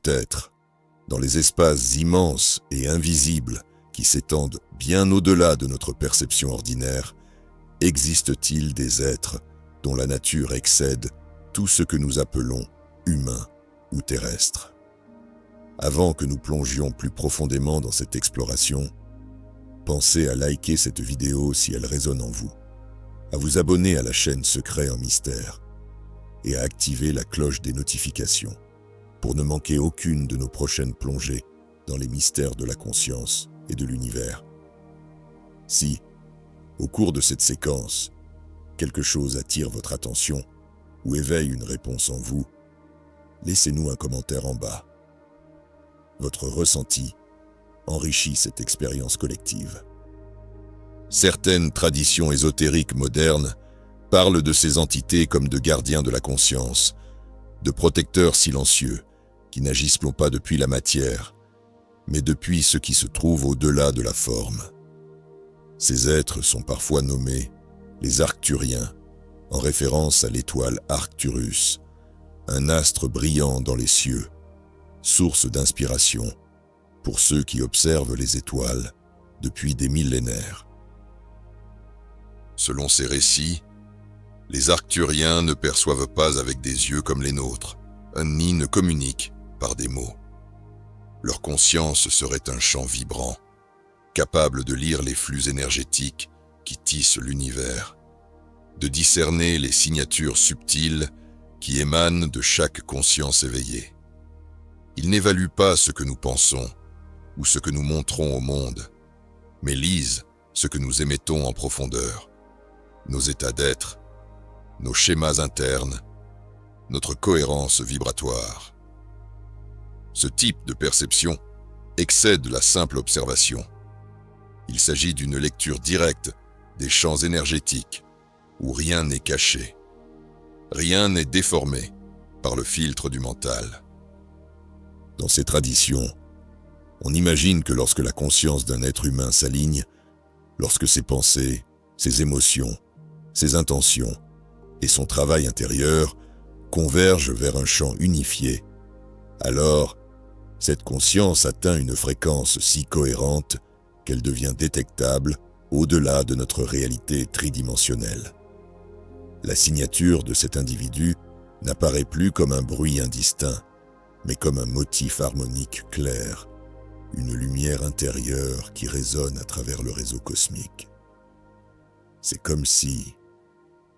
Peut-être, dans les espaces immenses et invisibles qui s'étendent bien au-delà de notre perception ordinaire, existe-t-il des êtres dont la nature excède tout ce que nous appelons humain ou terrestre? Avant que nous plongions plus profondément dans cette exploration, pensez à liker cette vidéo si elle résonne en vous, à vous abonner à la chaîne Secrets en Mystère et à activer la cloche des notifications pour ne manquer aucune de nos prochaines plongées dans les mystères de la conscience et de l'univers. Si, au cours de cette séquence, quelque chose attire votre attention ou éveille une réponse en vous, laissez-nous un commentaire en bas. Votre ressenti enrichit cette expérience collective. Certaines traditions ésotériques modernes parlent de ces entités comme de gardiens de la conscience, de protecteurs silencieux qui n'agissent non pas depuis la matière, mais depuis ce qui se trouve au-delà de la forme. Ces êtres sont parfois nommés les Arcturiens, en référence à l'étoile Arcturus, un astre brillant dans les cieux, source d'inspiration pour ceux qui observent les étoiles depuis des millénaires. Selon ces récits, les Arcturiens ne perçoivent pas avec des yeux comme les nôtres, ni ne communiquent par des mots. Leur conscience serait un champ vibrant, capable de lire les flux énergétiques qui tissent l'univers, de discerner les signatures subtiles qui émanent de chaque conscience éveillée. Ils n'évaluent pas ce que nous pensons ou ce que nous montrons au monde, mais lisent ce que nous émettons en profondeur, nos états d'être, nos schémas internes, notre cohérence vibratoire. Ce type de perception excède la simple observation. Il s'agit d'une lecture directe des champs énergétiques où rien n'est caché, rien n'est déformé par le filtre du mental. Dans ces traditions, on imagine que lorsque la conscience d'un être humain s'aligne, lorsque ses pensées, ses émotions, ses intentions et son travail intérieur convergent vers un champ unifié, alors cette conscience atteint une fréquence si cohérente qu'elle devient détectable au-delà de notre réalité tridimensionnelle. La signature de cet individu n'apparaît plus comme un bruit indistinct, mais comme un motif harmonique clair, une lumière intérieure qui résonne à travers le réseau cosmique. C'est comme si,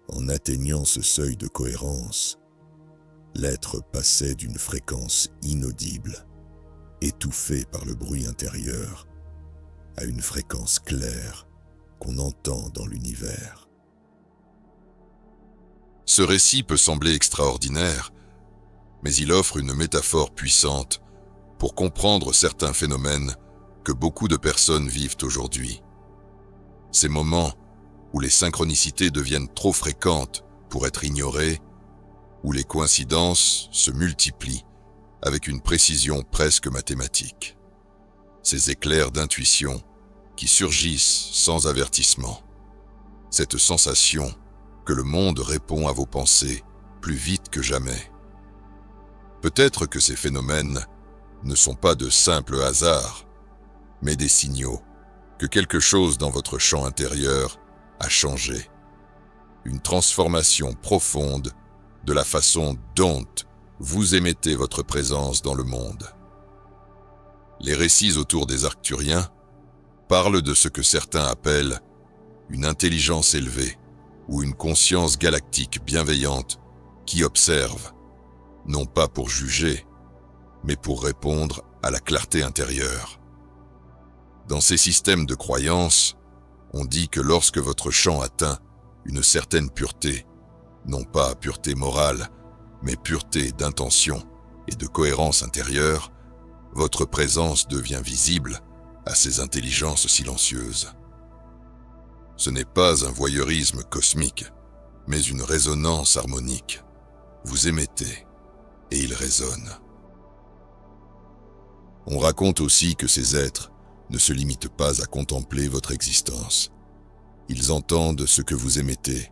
en atteignant ce seuil de cohérence, l'être passait d'une fréquence inaudible, étouffée par le bruit intérieur, à une fréquence claire qu'on entend dans l'univers. Ce récit peut sembler extraordinaire, mais il offre une métaphore puissante pour comprendre certains phénomènes que beaucoup de personnes vivent aujourd'hui. Ces moments où les synchronicités deviennent trop fréquentes pour être ignorées, où les coïncidences se multiplient avec une précision presque mathématique. Ces éclairs d'intuition qui surgissent sans avertissement. Cette sensation que le monde répond à vos pensées plus vite que jamais. Peut-être que ces phénomènes ne sont pas de simples hasards, mais des signaux que quelque chose dans votre champ intérieur a changé. Une transformation profonde de la façon dont vous émettez votre présence dans le monde. Les récits autour des Arcturiens parlent de ce que certains appellent une intelligence élevée ou une conscience galactique bienveillante qui observe, non pas pour juger, mais pour répondre à la clarté intérieure. Dans ces systèmes de croyances, on dit que lorsque votre champ atteint une certaine pureté, non pas pureté morale, mais pureté d'intention et de cohérence intérieure, votre présence devient visible à ces intelligences silencieuses. Ce n'est pas un voyeurisme cosmique, mais une résonance harmonique. Vous émettez et ils résonnent. On raconte aussi que ces êtres ne se limitent pas à contempler votre existence. Ils entendent ce que vous émettez,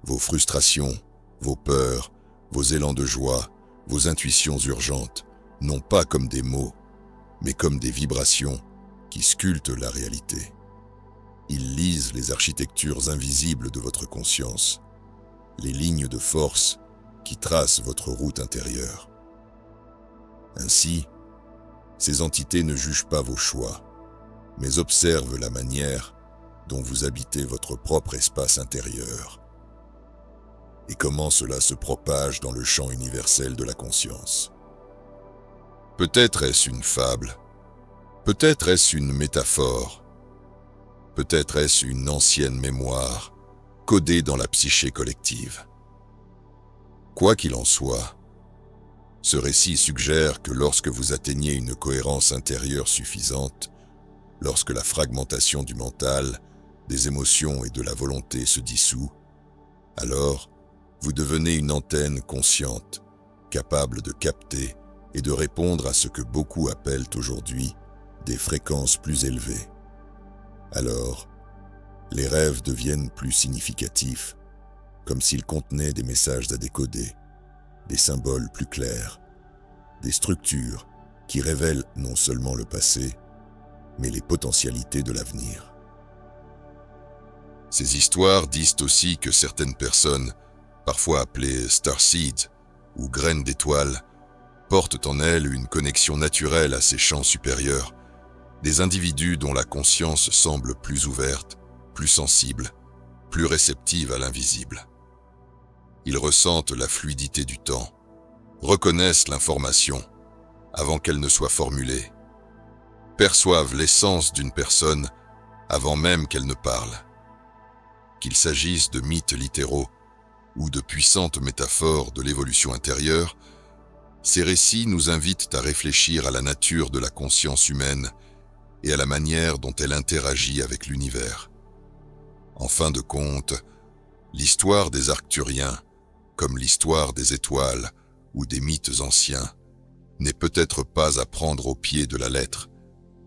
vos frustrations, vos peurs, vos élans de joie, vos intuitions urgentes, non pas comme des mots, mais comme des vibrations qui sculptent la réalité. Ils lisent les architectures invisibles de votre conscience, les lignes de force qui tracent votre route intérieure. Ainsi, ces entités ne jugent pas vos choix, mais observent la manière dont vous habitez votre propre espace intérieur et comment cela se propage dans le champ universel de la conscience. Peut-être est-ce une fable, peut-être est-ce une métaphore, peut-être est-ce une ancienne mémoire codée dans la psyché collective. Quoi qu'il en soit, ce récit suggère que lorsque vous atteignez une cohérence intérieure suffisante, lorsque la fragmentation du mental, des émotions et de la volonté se dissout, alors vous devenez une antenne consciente, capable de capter et de répondre à ce que beaucoup appellent aujourd'hui des fréquences plus élevées. Alors, les rêves deviennent plus significatifs, comme s'ils contenaient des messages à décoder, des symboles plus clairs, des structures qui révèlent non seulement le passé, mais les potentialités de l'avenir. Ces histoires disent aussi que certaines personnes, parfois appelées starseeds ou graines d'étoiles, portent en elles une connexion naturelle à ces champs supérieurs, des individus dont la conscience semble plus ouverte, plus sensible, plus réceptive à l'invisible. Ils ressentent la fluidité du temps, reconnaissent l'information avant qu'elle ne soit formulée, perçoivent l'essence d'une personne avant même qu'elle ne parle. Qu'il s'agisse de mythes littéraux ou de puissantes métaphores de l'évolution intérieure, ces récits nous invitent à réfléchir à la nature de la conscience humaine et à la manière dont elle interagit avec l'univers. En fin de compte, l'histoire des Arcturiens, comme l'histoire des étoiles ou des mythes anciens, n'est peut-être pas à prendre au pied de la lettre,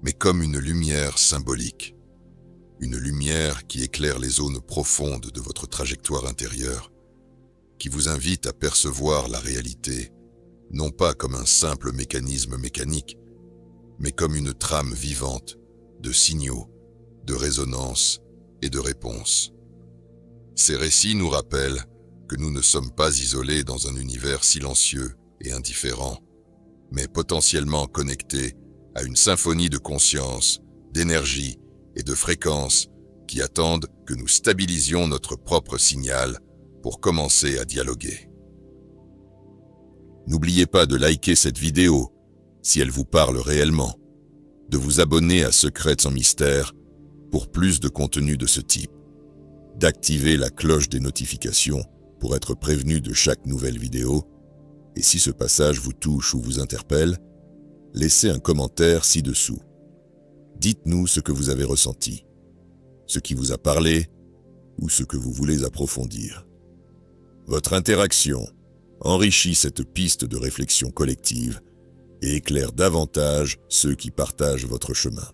mais comme une lumière symbolique. Une lumière qui éclaire les zones profondes de votre trajectoire intérieure, qui vous invite à percevoir la réalité, non pas comme un simple mécanisme mécanique, mais comme une trame vivante de signaux, de résonances et de réponses. Ces récits nous rappellent que nous ne sommes pas isolés dans un univers silencieux et indifférent, mais potentiellement connectés à une symphonie de conscience, d'énergie et de fréquences qui attendent que nous stabilisions notre propre signal pour commencer à dialoguer. N'oubliez pas de liker cette vidéo si elle vous parle réellement, de vous abonner à Secrets sans mystère pour plus de contenu de ce type, d'activer la cloche des notifications pour être prévenu de chaque nouvelle vidéo, et si ce passage vous touche ou vous interpelle, laissez un commentaire ci-dessous. Dites-nous ce que vous avez ressenti, ce qui vous a parlé ou ce que vous voulez approfondir. Votre interaction enrichit cette piste de réflexion collective et éclaire davantage ceux qui partagent votre chemin.